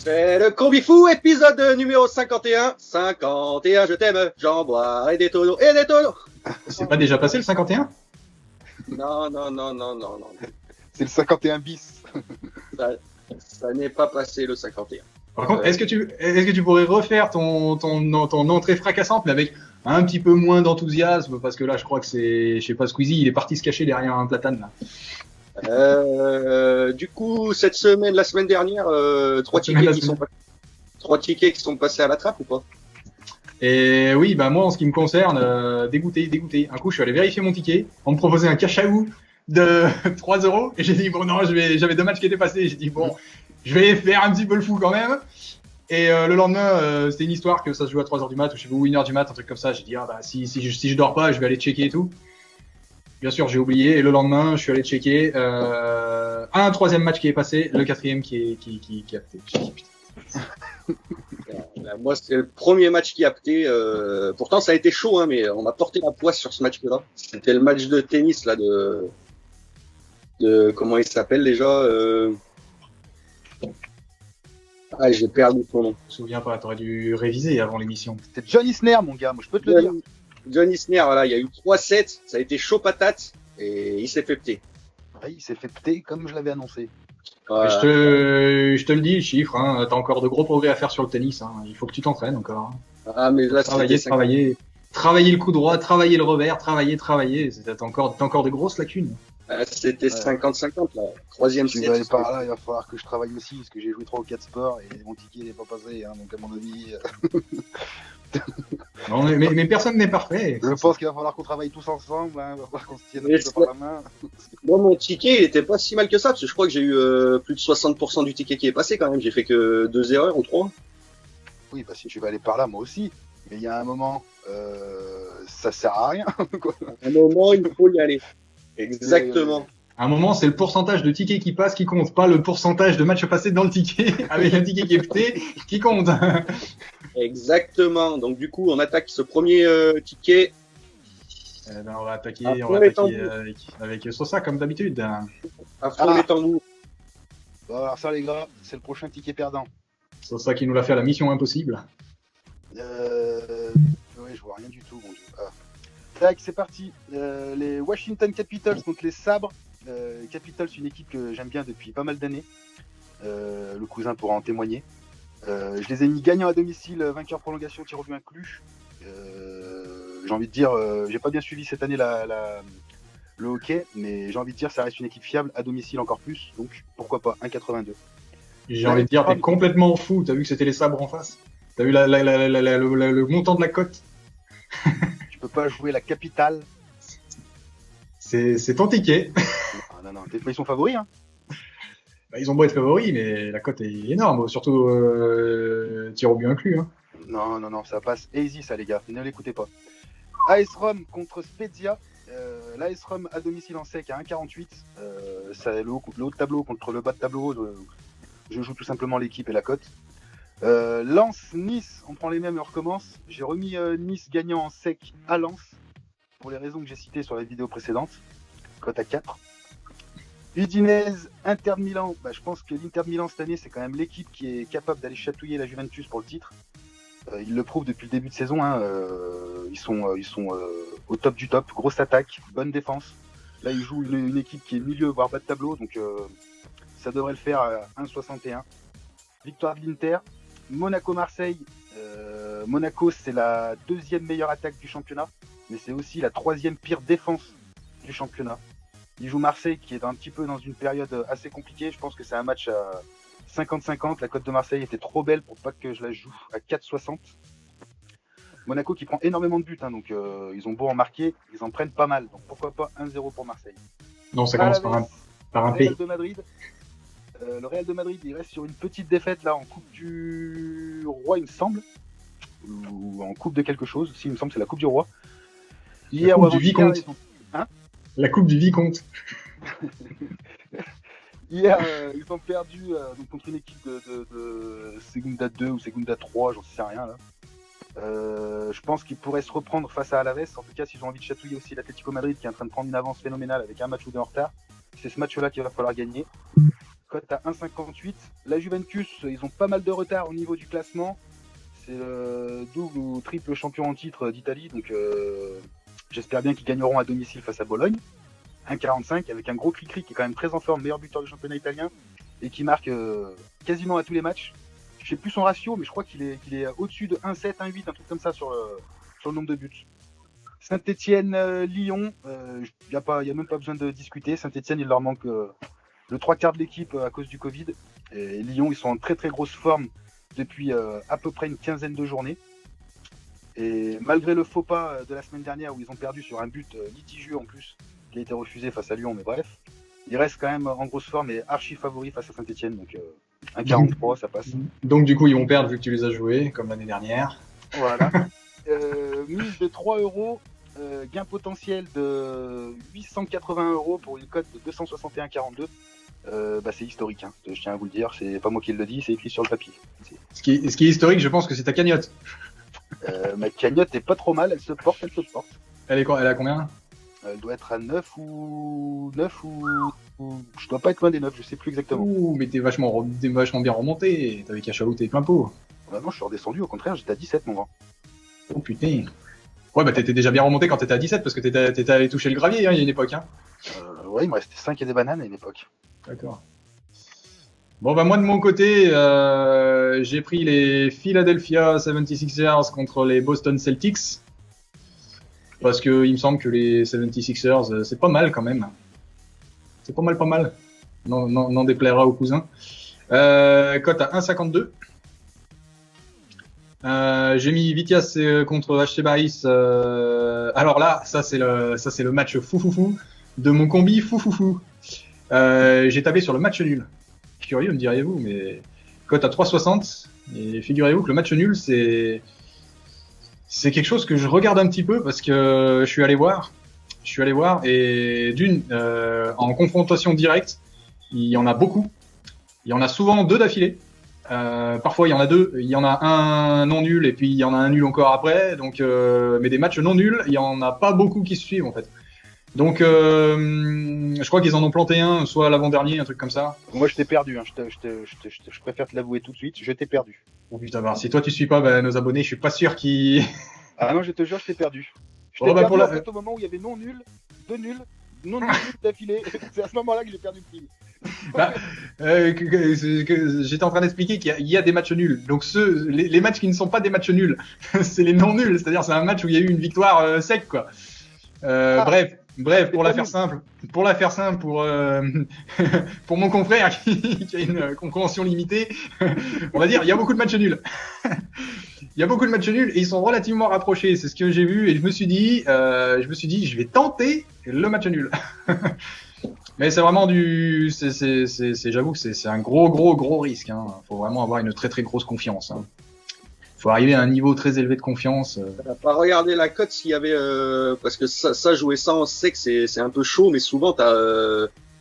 C'est le Combi Fou, épisode numéro 51. 51, je t'aime, j'en bois et des tonneaux et des tonneaux. C'est pas déjà passé le 51? Non. C'est le 51 bis. Ça n'est pas passé le 51. Par contre, est-ce que tu pourrais refaire ton entrée fracassante, mais avec un petit peu moins d'enthousiasme, parce que là, je crois que c'est, je sais pas, Squeezie, il est parti se cacher derrière un platane, là. Du coup, cette semaine, la semaine dernière, trois tickets qui sont passés à la trappe ou pas? Et oui, bah moi, en ce qui me concerne, dégoûté. Un coup, je suis allé vérifier mon ticket. On me proposait un cash out de 3 €. Et j'ai dit, bon, non, j'avais 2 matchs qui étaient passés. J'ai dit, bon, je vais faire un petit peu le fou quand même. Et le lendemain, c'était une histoire que ça se joue à 3 h du mat, ou je sais pas, 1 h du mat, un truc comme ça. J'ai dit, ah bah, si je dors pas, je vais aller checker et tout. Bien sûr, j'ai oublié. Et le lendemain, je suis allé checker un troisième match qui est passé, le quatrième qui a apté. J'ai dit, putain. Moi, c'est le premier match qui a apté. Pourtant, ça a été chaud, hein, mais on a porté la poisse sur ce match-là. C'était le match de tennis là de comment il s'appelle déjà Ah, j'ai perdu son nom. Je me souviens pas, t'aurais dû réviser avant l'émission. C'est John Isner, mon gars, moi je peux te le dire. John Isner, voilà, il y a eu 3-7, ça a été chaud patate et il s'est fait péter. Ouais, il s'est fait péter comme je l'avais annoncé. Voilà. Je te le dis, le chiffre, hein, t'as encore de gros progrès à faire sur le tennis. Hein. Il faut que tu t'entraînes encore. Hein. Ah, mais là, Travailler le coup droit, travailler le revers, travailler. T'as encore de grosses lacunes. C'était 50-50 là. Troisième Si set. vous allez par là, il va falloir que je travaille aussi, parce que j'ai joué 3 ou 4 sports et mon ticket n'est pas passé, hein, donc à mon avis. Non, mais personne n'est parfait. Je pense qu'il va falloir qu'on travaille tous ensemble, hein, il va falloir qu'on se tienne un peu par la main. Moi, mon ticket, il était pas si mal que ça, parce que je crois que j'ai eu plus de 60% du ticket qui est passé quand même. J'ai fait que 2 erreurs ou 3. Oui, bah si tu vas aller par là, moi aussi. Mais il y a un moment, ça sert à rien. Quoi. À un moment, il faut y aller. Exactement. À un moment, c'est le pourcentage de tickets qui passent qui compte, pas le pourcentage de matchs passés dans le ticket avec un ticket qui est pété qui compte. Exactement. Donc du coup, on attaque ce premier ticket. Ben, on va attaquer avec Sosa comme d'habitude. À fond les tambours. Bon, alors ça les gars, c'est le prochain ticket perdant. Sosa qui nous l'a fait à la mission impossible. Ouais, je vois rien du tout, mon dieu. Ah. Tac, c'est parti. Les Washington Capitals contre les Sabres. Capitals, une équipe que j'aime bien depuis pas mal d'années. Le cousin pourra en témoigner. Je les ai mis gagnants à domicile, vainqueur prolongation, tir au but inclus. J'ai envie de dire, j'ai pas bien suivi cette année le hockey, mais j'ai envie de dire, ça reste une équipe fiable à domicile encore plus. Donc pourquoi pas 1,82. J'ai envie de dire, t'es complètement fou. T'as vu que c'était les Sabres en face? T'as vu le montant de la cote? Tu peux pas jouer la capitale. C'est ton ticket. Non, ils sont favoris, hein. Bah, ils ont beau être favoris, mais la cote est énorme, surtout tir au but inclus. Hein. Non, ça passe easy ça les gars, ne l'écoutez pas. AS Rome contre Spezia. L'AS Rome à domicile en sec à 1,48. C'est le haut de tableau contre le bas de tableau. Je joue tout simplement l'équipe et la cote. Lens-Nice, on prend les mêmes et on recommence. J'ai remis Nice gagnant en sec à Lens, pour les raisons que j'ai citées sur la vidéo précédente. Cote à 4. Udinese, Inter de Milan. Bah, je pense que l'Inter de Milan cette année, c'est quand même l'équipe qui est capable d'aller chatouiller la Juventus pour le titre. Ils le prouvent depuis le début de saison. Hein. Ils sont au top du top. Grosse attaque, bonne défense. Là, ils jouent une équipe qui est milieu, voire bas de tableau. Donc, ça devrait le faire à 1,61. Victoire de l'Inter. Monaco-Marseille. Monaco, c'est la 2e meilleure attaque du championnat. Mais c'est aussi la 3e pire défense du championnat. Il joue Marseille qui est un petit peu dans une période assez compliquée. Je pense que c'est un match à 50-50. La cote de Marseille était trop belle pour pas que je la joue à 4,60. Monaco qui prend énormément de buts, hein, donc ils ont beau en marquer, ils en prennent pas mal. Donc pourquoi pas 1-0 pour Marseille. Non, ça commence par un P. Real de Madrid. Le Real de Madrid, il reste sur une petite défaite là en Coupe du Roi, il me semble. Ou en Coupe de quelque chose. Si, il me semble que c'est la Coupe du Roi. Hier, la Coupe du Vicomte. Hein, la Coupe du Vicomte. Hier, ils ont perdu donc contre une équipe de Segunda 2 ou Segunda 3, j'en sais rien là. Je pense qu'ils pourraient se reprendre face à Alaves. En tout cas, s'ils ont envie de chatouiller aussi l'Atlético Madrid qui est en train de prendre une avance phénoménale avec un match ou deux en retard, c'est ce match-là qu'il va falloir gagner. cote à 1,58. La Juventus, ils ont pas mal de retard au niveau du classement. C'est le double ou triple champion en titre d'Italie, donc j'espère bien qu'ils gagneront à domicile face à Bologne. 1,45 avec un gros Cricri qui est quand même très en forme, meilleur buteur du championnat italien et qui marque quasiment à tous les matchs. Je sais plus son ratio, mais je crois qu'il est au-dessus de 1,7, 1,8, un truc comme ça sur le nombre de buts. Saint-Etienne, Lyon, il n'y a même pas besoin de discuter. Saint-Etienne, il leur manque le 3/4 de l'équipe à cause du Covid. Et Lyon, ils sont en très très grosse forme depuis à peu près une quinzaine de journées. Et malgré le faux pas de la semaine dernière où ils ont perdu sur un but litigieux en plus, qui a été refusé face à Lyon, mais bref, ils restent quand même en grosse forme et archi favoris face à Saint-Etienne. Donc 1,43, ça passe. Donc du coup, ils vont perdre vu que tu les as joués, comme l'année dernière. Voilà. Mise de 3 €, gain potentiel de 880 € pour une cote de 261,42. C'est historique, hein. Je tiens à vous le dire, c'est pas moi qui le dis, c'est écrit sur le papier. Ce qui est historique, je pense que c'est ta cagnotte. Ma cagnotte est pas trop mal, elle se porte. Elle a combien? Elle doit être à 9 ou... Je dois pas être loin des 9, je sais plus exactement. Ouh, mais t'es vachement bien remonté, t'avais qu'à chalouter plein pot. Non, je suis redescendu, au contraire, j'étais à 17, mon grand. Oh putain. Ouais, bah t'étais déjà bien remonté quand t'étais à 17 parce que t'étais allé toucher le gravier, hein, il y a une époque. Hein. Ouais, il me restait 5 et des bananes à une époque. D'accord. Bon, bah moi de mon côté, j'ai pris les Philadelphia 76ers contre les Boston Celtics. Parce que il me semble que les 76ers, c'est pas mal quand même. C'est pas mal. N'en déplaira au cousin. Cote à 1,52. J'ai mis Vitias contre HC Baris. Alors là, ça c'est le match fou de mon combi fou. J'ai tapé sur le match nul. Curieux, me diriez-vous, mais cote à 3,60. Et figurez-vous que le match nul, c'est quelque chose que je regarde un petit peu parce que je suis allé voir et en confrontation directe, il y en a beaucoup. Il y en a souvent 2 d'affilée. Parfois il y en a 2, il y en a un non nul et puis il y en a un nul encore après. Donc, mais des matchs non nuls, il y en a pas beaucoup qui se suivent en fait. Donc, je crois qu'ils en ont planté un, soit à l'avant-dernier, un truc comme ça. Moi, je t'ai perdu. Hein. Je préfère te l'avouer tout de suite. Je t'ai perdu. Oh putain, bah, si toi tu suis pas nos abonnés, je suis pas sûr qu'ils. Ah non, je te jure, je t'ai perdu. Je t'ai perdu en fait, au moment où il y avait non nul, 2 nuls, non nuls d'affilée. C'est à ce moment-là que j'ai perdu le prix. Bah, j'étais en train d'expliquer qu'il y a des matchs nuls. Donc les matchs qui ne sont pas des matchs nuls, c'est les non nuls. C'est-à-dire c'est un match où il y a eu une victoire sec, quoi. Bref, pour la faire simple, pour pour mon confrère qui a une compréhension limitée, on va dire, il y a beaucoup de matchs nuls. Il y a beaucoup de matchs nuls et ils sont relativement rapprochés. C'est ce que j'ai vu et je me suis dit, je vais tenter le match nul. Mais c'est vraiment j'avoue que c'est un gros risque. Hein. Faut vraiment avoir une très grosse confiance. Hein. Faut arriver à un niveau très élevé de confiance. T'as pas regardé la cote s'il y avait parce que ça jouer ça, on sait que c'est un peu chaud, mais souvent t'as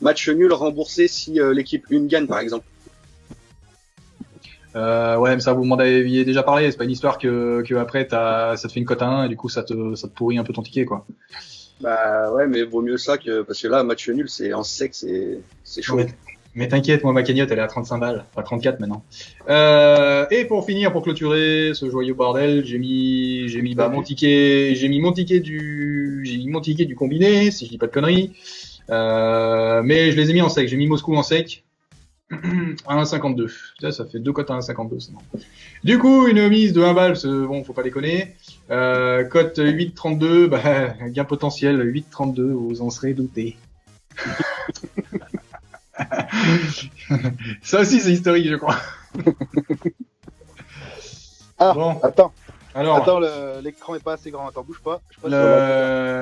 match nul remboursé si l'équipe 1 gagne par exemple. Ouais, mais ça vous m'en aviez déjà parlé. C'est pas une histoire que après ça te fait une cote à 1 et du coup ça te pourrit un peu ton ticket, quoi. Bah ouais, mais vaut mieux ça que parce que là match nul c'est en sec, c'est chaud. Mais t'inquiète, moi ma cagnotte elle est à 35 balles, pas 34 maintenant. Et pour finir, pour clôturer ce joyeux bordel, j'ai mis mon ticket du combiné, si je dis pas de conneries. Mais je les ai mis en sec. J'ai mis Moscou en sec à 1,52. Ça fait 2 cotes à 1,52. C'est bon. Du coup, une mise de 1 balle, bon, faut pas déconner. Cote 8,32, bah, gain potentiel 8,32, vous en serez douté. Ça aussi, c'est historique, je crois. Ah, bon. Attends, l'écran est pas assez grand. Attends, bouge pas.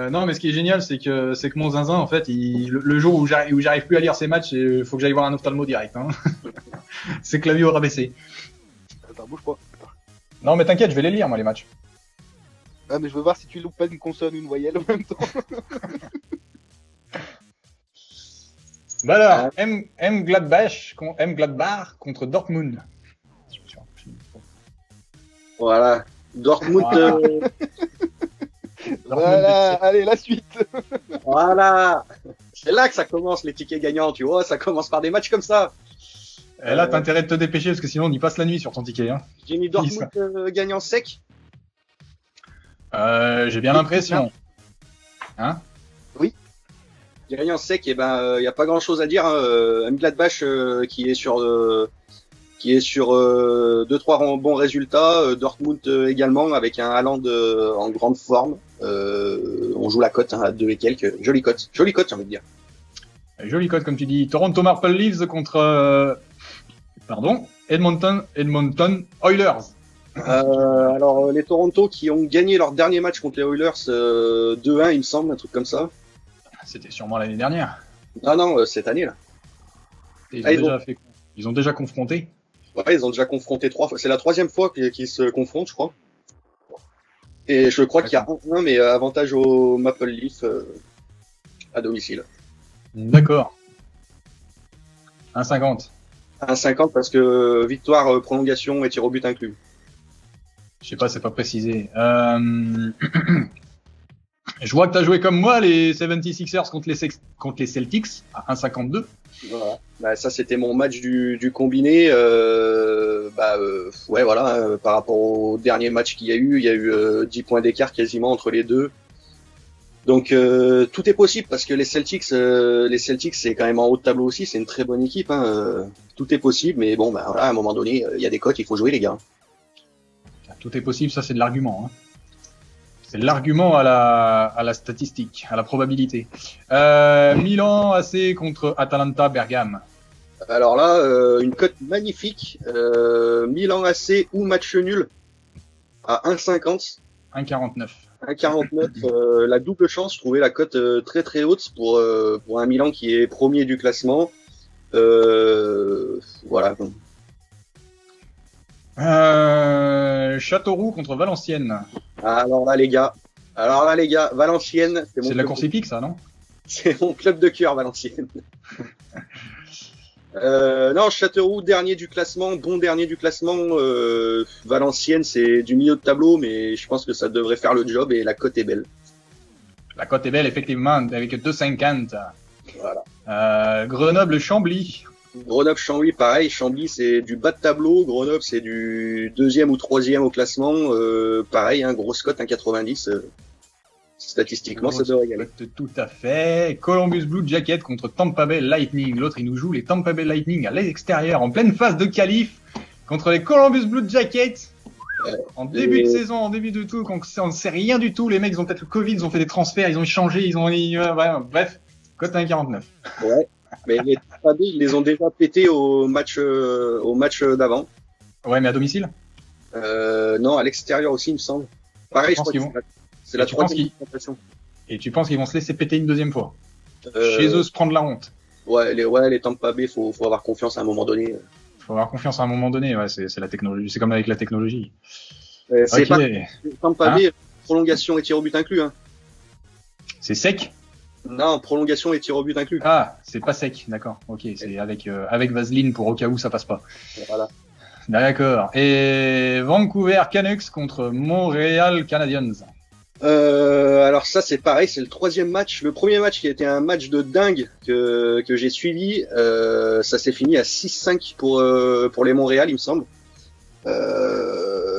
Non, mais ce qui est génial, c'est que mon zinzin, en fait, le jour où j'arrive plus à lire ses matchs, il faut que j'aille voir un ophtalmo direct. Hein. C'est clavier au rabaissé. Attends, bouge pas. Non, mais t'inquiète, je vais les lire, moi, les matchs. Ah, mais je veux voir si tu loupes pas une consonne ou une voyelle en même temps. Bah alors, M Gladbach contre Dortmund. Voilà. Dortmund. Voilà, allez, la suite. Voilà. C'est là que ça commence les tickets gagnants, tu vois. Ça commence par des matchs comme ça. Et là, t'as intérêt de te dépêcher parce que sinon on y passe la nuit sur ton ticket. Hein. J'ai mis Dortmund gagnant sec. J'ai bien l'impression. Hein? Oui. Gagnant sec, et ben, y a pas grand chose à dire. Hein. Gladbach qui est sur 2-3 bons résultats. Dortmund également avec un Haaland en grande forme. On joue la cote hein, à 2 et quelques. Jolie cote, j'ai envie de dire. Jolie cote, comme tu dis. Toronto Maple Leafs contre Edmonton Oilers. Alors les Toronto qui ont gagné leur dernier match contre les Oilers 2-1, il me semble, un truc comme ça. C'était sûrement l'année dernière. Non, cette année là. Ils ont déjà confronté. Ouais, ils ont déjà confronté 3 fois. C'est la 3e fois qu'ils se confrontent, je crois. Et je crois qu'il y a 1-1, mais avantage au Maple Leaf à domicile. D'accord. 1,50. 1,50 parce que victoire, prolongation et tir au but inclus. Je sais pas, c'est pas précisé. Je vois que t'as joué comme moi les 76ers contre les Celtics à 1,52. Voilà. Bah, ça c'était mon match du combiné. Ouais voilà, par rapport au dernier match qu'il y a eu 10 points d'écart quasiment entre les deux. Donc tout est possible parce que les Celtics c'est quand même en haut de tableau aussi, c'est une très bonne équipe. Hein. Tout est possible, mais bon, voilà, à un moment donné, il y a des cotes, il faut jouer les gars. Tout est possible, ça c'est de l'argument. Hein. C'est l'argument à la statistique, à la probabilité. Milan AC contre Atalanta Bergame. Alors là, une cote magnifique. Milan AC ou match nul à 1,50. 1,49. 1,49. La double chance, je trouvais la cote très très haute pour un Milan qui est premier du classement. Voilà. Châteauroux contre Valenciennes. Alors là les gars, Valenciennes. C'est de la course hippique ça, non? C'est mon club de cœur, Valenciennes. Non, Châteauroux, dernier du classement, bon dernier du classement. Valenciennes, c'est du milieu de tableau, mais je pense que ça devrait faire le job et la cote est belle. La cote est belle, effectivement, avec 2,50. Voilà. Grenoble-Chambly. Grenoble-Chambly, pareil. Chambly, c'est du bas de tableau. Grenoble, c'est du 2e ou 3e au classement. Pareil, hein, grosse cote, 1,90. Statistiquement, ça devrait y aller. Tout à fait. Columbus Blue Jacket contre Tampa Bay Lightning. L'autre, il nous joue les Tampa Bay Lightning à l'extérieur, en pleine phase de qualif, contre les Columbus Blue Jackets. En début de saison, en début de tout, on ne sait rien du tout. Les mecs, ils ont peut-être le Covid, ils ont fait des transferts, ils ont échangé, bref, cote à 1,49. Ouais, mais les Tampa Bay, ils les ont déjà pétés au match d'avant. Ouais, mais à domicile? Non, à l'extérieur aussi, il me semble. Pareil, je crois que c'est la 3e confrontation. Et tu penses qu'ils vont se laisser péter une 2e fois? Chez eux, se prendre la honte. Ouais, les Tampa Bay, faut avoir confiance à un moment donné. Faut avoir confiance à un moment donné, ouais, c'est la technologie. C'est comme avec la technologie. C'est pas Tampa Bay, prolongation et tir au but inclus. Hein. C'est sec? Non, prolongation et tir au but inclus. Ah, c'est pas sec, d'accord. Ok, c'est avec Vaseline pour au cas où ça passe pas. Voilà. D'accord. Et Vancouver Canucks contre Montréal Canadiens. Alors ça c'est pareil, c'est le 3e match. Le premier match qui a été un match de dingue que j'ai suivi, ça s'est fini à 6-5 pour les Montréal, il me semble.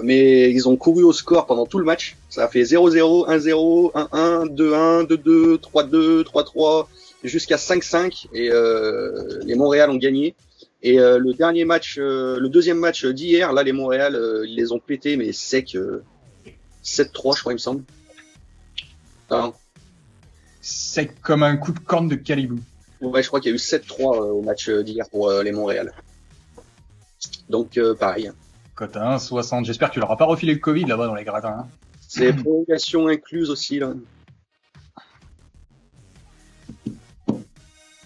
Mais ils ont couru au score pendant tout le match. Ça a fait 0-0, 1-0, 1-1, 2-1, 2-2, 3-2, 3-3, jusqu'à 5-5. Et les Montréal ont gagné. Et le 2e match d'hier, là les Montréal, ils les ont pétés mais sec. 7-3 je crois il me semble. Non. Sec comme un coup de corne de Calibou. Ouais, je crois qu'il y a eu 7-3 au match d'hier pour les Montréal. Donc pareil. Cote à 1,60. J'espère que tu leur as pas refilé le Covid là-bas dans les gradins. Hein. C'est prolongation incluse aussi là.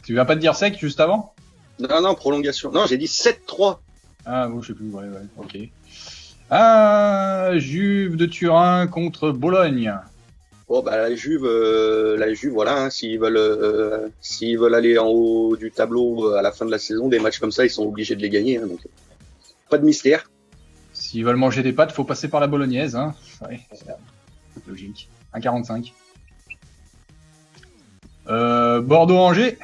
Tu viens pas de dire sec juste avant? Non, prolongation. Non, j'ai dit 7-3. Ah bon, je sais plus, ouais, ok. Juve de Turin contre Bologne. Bon, bah la Juve, voilà, hein, s'ils veulent aller en haut du tableau à la fin de la saison, des matchs comme ça, ils sont obligés de les gagner, hein, donc pas de mystère. S'ils veulent manger des pâtes, faut passer par la bolognaise, hein. Ouais, c'est logique. 1,45. Bordeaux-Angers.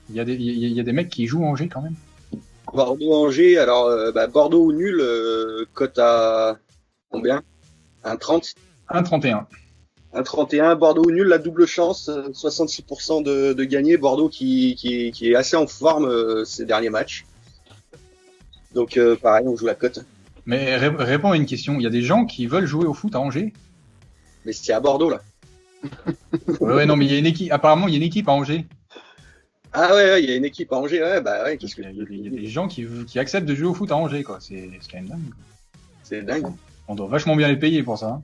Il y a des mecs qui jouent à Angers quand même. Bordeaux-Angers, alors Bordeaux ou nul, cote à combien? 1,30? 1,31. 1,31, Bordeaux ou nul, la double chance, 66% de gagner. Bordeaux qui est assez en forme ces derniers matchs. Donc pareil, on joue la cote. Mais réponds à une question. Il y a des gens qui veulent jouer au foot à Angers? Mais c'est à Bordeaux là. Ouais, non, mais il y a une équipe. Apparemment, il y a une équipe à Angers. Ah ouais, il y a une équipe à Angers, ouais, bah ouais, qu'est-ce que Il y a des gens qui acceptent de jouer au foot à Angers, quoi. C'est quand même dingue. c'est dingue. On doit vachement bien les payer pour ça. Hein.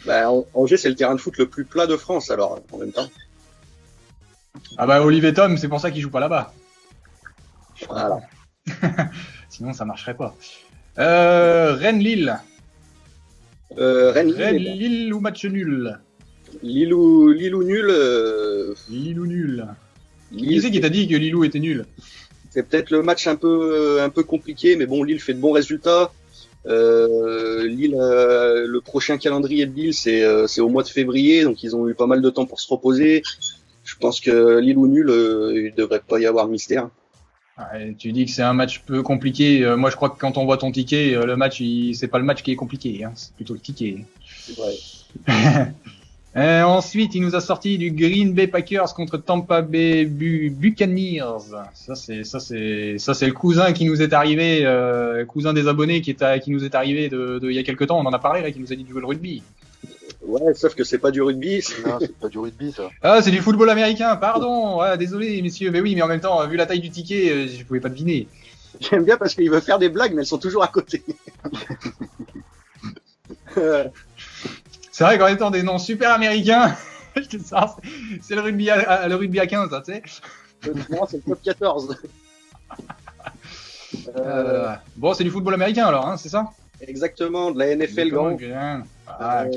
Bah, Angers, c'est le terrain de foot le plus plat de France, alors, en même temps. Ah bah, Olivier Tom, c'est pour ça qu'il joue pas là-bas. Voilà. Sinon, ça marcherait pas. Rennes-Lille. Rennes-Lille ou match nul? Lille ou nul. Lille ou nul. Qui Lille, c'est qui t'a dit que Lilou était nul? c'est peut-être le match un peu compliqué, mais bon, Lille fait de bons résultats. Lille, le prochain calendrier de Lille, c'est au mois de février, donc ils ont eu pas mal de temps pour se reposer. Je pense que Lille ou nul, il devrait pas y avoir de mystère. Ouais, tu dis que c'est un match peu compliqué. Moi, je crois que quand on voit ton ticket, le match, c'est pas le match qui est compliqué, hein, c'est plutôt le ticket. Ouais. Ensuite, il nous a sorti du Green Bay Packers contre Tampa Bay Buccaneers. Ça, c'est le cousin qui nous est arrivé, cousin des abonnés qui nous est arrivé de il y a quelques temps. On en a parlé là, qui nous a dit de jouer le rugby. Ouais, sauf que c'est pas du rugby. Non, c'est pas du rugby, ça. Ah, c'est du football américain. Pardon. Ouais, désolé, messieurs. Mais oui, mais en même temps, vu la taille du ticket, je pouvais pas deviner. J'aime bien parce qu'il veut faire des blagues, mais elles sont toujours à côté. C'est vrai qu'en étant des noms super américains, c'est le rugby à 15, ça, tu sais. Non, c'est le top 14. Bon, c'est du football américain alors, hein, c'est ça? Exactement, de la NFL grand. Ah, ok.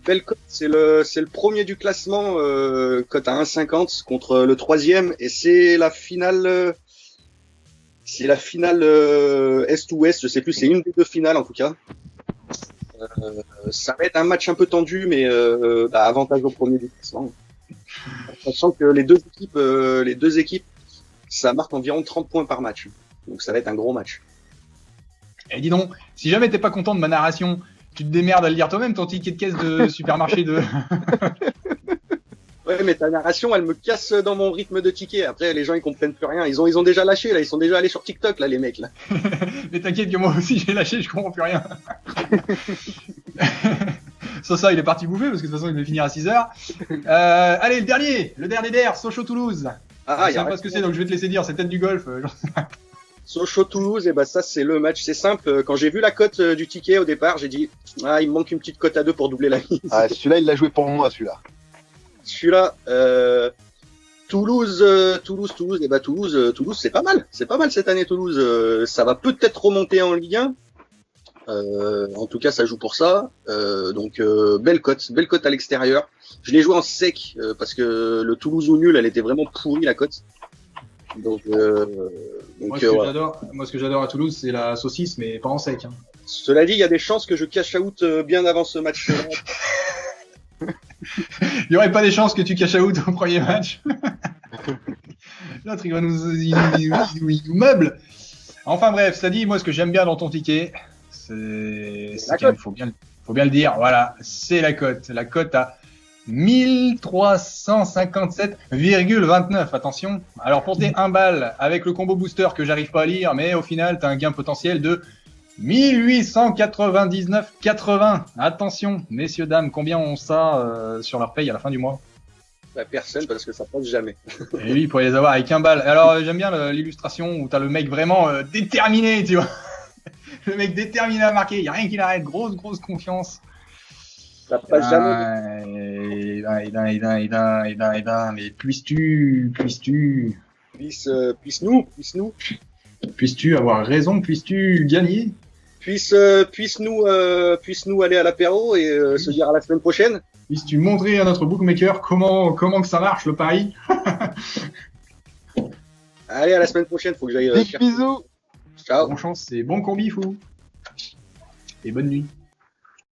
Belle cote, c'est le premier du classement, cote à 1,50 contre le troisième, et c'est la finale. C'est la finale Est-Ouest, je sais plus, c'est une des deux finales en tout cas. Ça va être un match un peu tendu, mais avantage au premier du classement. Sachant que les deux équipes, ça marque environ 30 points par match. Donc ça va être un gros match. Et dis donc, si jamais t'es pas content de ma narration, tu te démerdes à le lire toi-même, ton ticket de caisse de supermarché de... Ouais, mais ta narration, elle me casse dans mon rythme de ticket. Après, les gens, ils comprennent plus rien. Ils ont déjà lâché, là. Ils sont déjà allés sur TikTok, là, les mecs, là. Mais t'inquiète que moi aussi, j'ai lâché, je comprends plus rien. Ça, il est parti bouffer, parce que de toute façon, il devait finir à 6h. Allez, le dernier der, Sochaux-Toulouse. Je sais pas ce que c'est, donc je vais te laisser dire, c'est peut-être du golf. Sochaux-Toulouse, et ça, c'est le match. C'est simple. Quand j'ai vu la cote du ticket au départ, j'ai dit, il me manque une petite cote à 2 pour doubler la mise. Ah, celui-là, il l'a joué pour moi, celui-là. Celui-là, Toulouse, Toulouse, c'est pas mal. C'est pas mal cette année, Toulouse. Ça va peut-être remonter en Ligue 1. En tout cas, ça joue pour ça. Donc, belle cote à l'extérieur. Je l'ai joué en sec parce que le Toulouse ou nul, elle était vraiment pourrie la cote. Donc, moi, ce que j'adore à Toulouse, c'est la saucisse, mais pas en sec. Hein. Cela dit, il y a des chances que je cash out bien avant ce match-là. Il n'y aurait pas des chances que tu cash out au premier match. L'autre, il va nous meuble. Enfin bref, ça dit, moi, ce que j'aime bien dans ton ticket, c'est qu'il faut bien le dire. Voilà, c'est la cote. La cote à 1357,29. Attention. Alors, pour tes 1 balle avec le combo booster que j'arrive pas à lire, mais au final, tu as un gain potentiel de 1899,80. Attention, messieurs, dames, combien ont ça sur leur paye à la fin du mois? Personne, parce que ça passe jamais. Et lui, il pourrait les avoir avec 1 balle. Alors, j'aime bien l'illustration où t'as le mec vraiment déterminé, tu vois. Le mec déterminé à marquer, il n'y a rien qui l'arrête, grosse confiance. Ça passe jamais. Mais puisses-tu avoir raison, puisses-tu gagner? Puisse-nous aller à l'apéro et se dire à la semaine prochaine. Puisses-tu montrer à notre bookmaker comment que ça marche le pari? Allez, à la semaine prochaine, faut que j'aille. Bisous. Ciao. Bonne chance, c'est bon combi fou. Et bonne nuit.